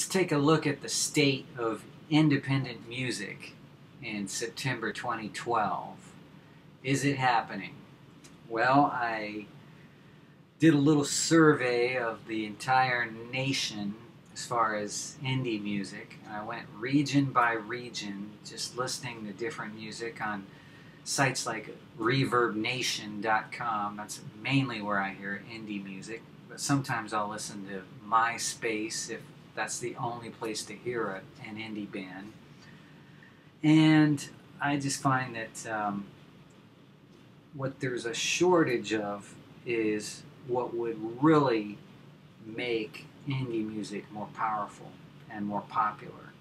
Let's take a look at the state of independent music in September 2012. Is it happening? Well, I did a little survey of the entire nation as far as indie music. I went region by region, just listening to different music on sites like ReverbNation.com. That's mainly where I hear indie music, but sometimes I'll listen to MySpace if that's the only place to hear an indie band. And I just find that what there's a shortage of is what would really make indie music more powerful and more popular.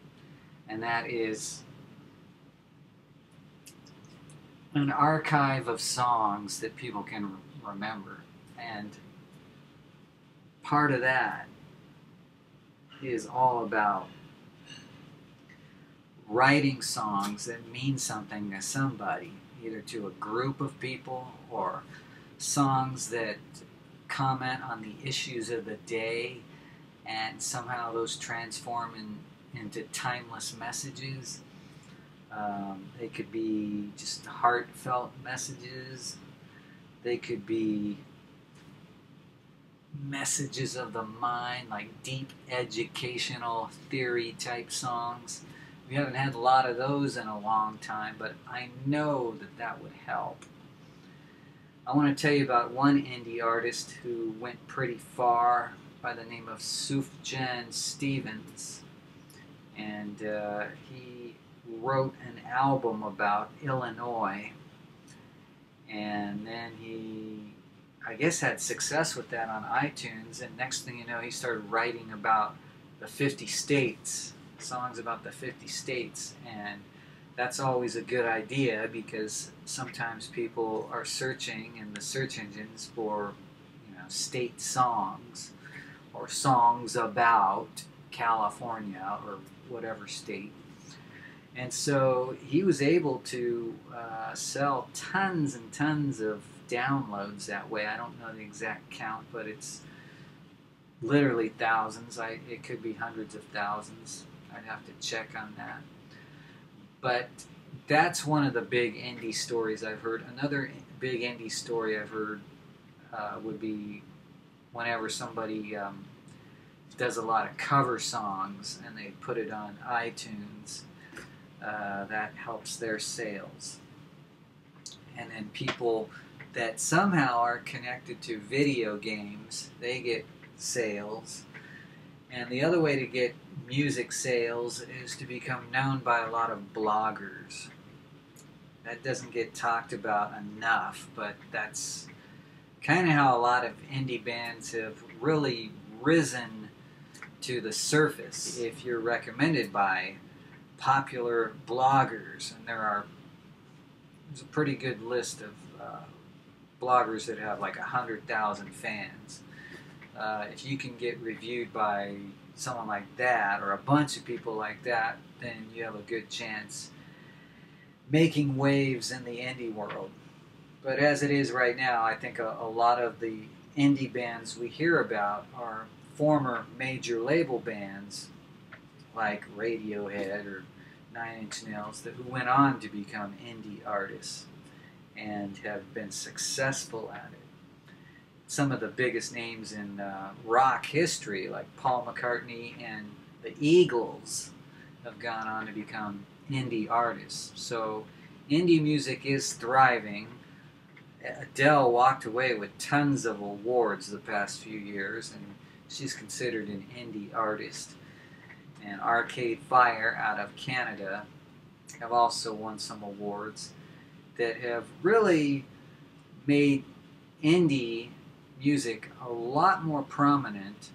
And that is an archive of songs that people can remember. And part of that is all about writing songs that mean something to somebody, either to a group of people or songs that comment on the issues of the day and somehow those transform into timeless messages. They could be just heartfelt messages. They could be messages of the mind, like deep educational theory type songs. We haven't had a lot of those in a long time, but I know that that would help. I want to tell you about one indie artist who went pretty far by the name of Sufjan Stevens. And he wrote an album about Illinois. And then he, I guess, had success with that on iTunes. And next thing you know, he started writing about the 50 states, songs about the 50 states. And that's always a good idea because sometimes people are searching in the search engines for, state songs or songs about California or whatever state. And so he was able to sell tons and tons of downloads that way. I don't know the exact count, but it's literally thousands. It could be hundreds of thousands. I'd have to check on that. But that's one of the big indie stories I've heard. Another big indie story I've heard would be whenever somebody does a lot of cover songs and they put it on iTunes, that helps their sales. And then people that somehow are connected to video games, they get sales. And the other way to get music sales is to become known by a lot of bloggers. That doesn't get talked about enough, but that's kind of how a lot of indie bands have really risen to the surface. If you're recommended by popular bloggers, and there's a pretty good list of bloggers that have like 100,000 fans. If you can get reviewed by someone like that or a bunch of people like that, then you have a good chance making waves in the indie world. But as it is right now, I think a lot of the indie bands we hear about are former major label bands like Radiohead or Nine Inch Nails who went on to become indie artists and have been successful at it. Some of the biggest names in rock history, like Paul McCartney and the Eagles, have gone on to become indie artists. So indie music is thriving. Adele walked away with tons of awards the past few years, and she's considered an indie artist. And Arcade Fire out of Canada have also won some awards that have really made indie music a lot more prominent,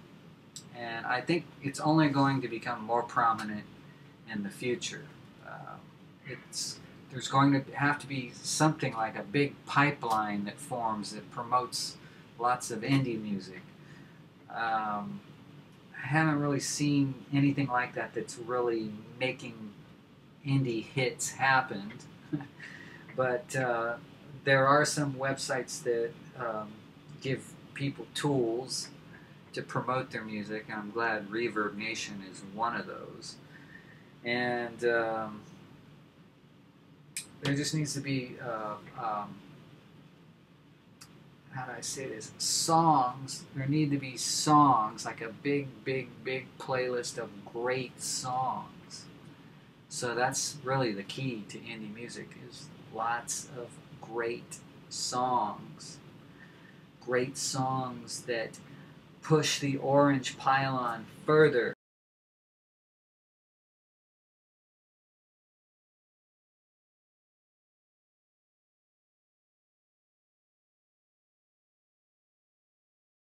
and I think it's only going to become more prominent in the future. There's going to have to be something like a big pipeline that forms that promotes lots of indie music. I haven't really seen anything like that that's really making indie hits happen, but there are some websites that give people tools to promote their music, and I'm glad Reverb Nation is one of those. And there just needs to be, how do I say this? Songs. There need to be songs, like a big, big, big playlist of great songs. So that's really the key to indie music, is lots of great songs. Great songs that push the orange pylon further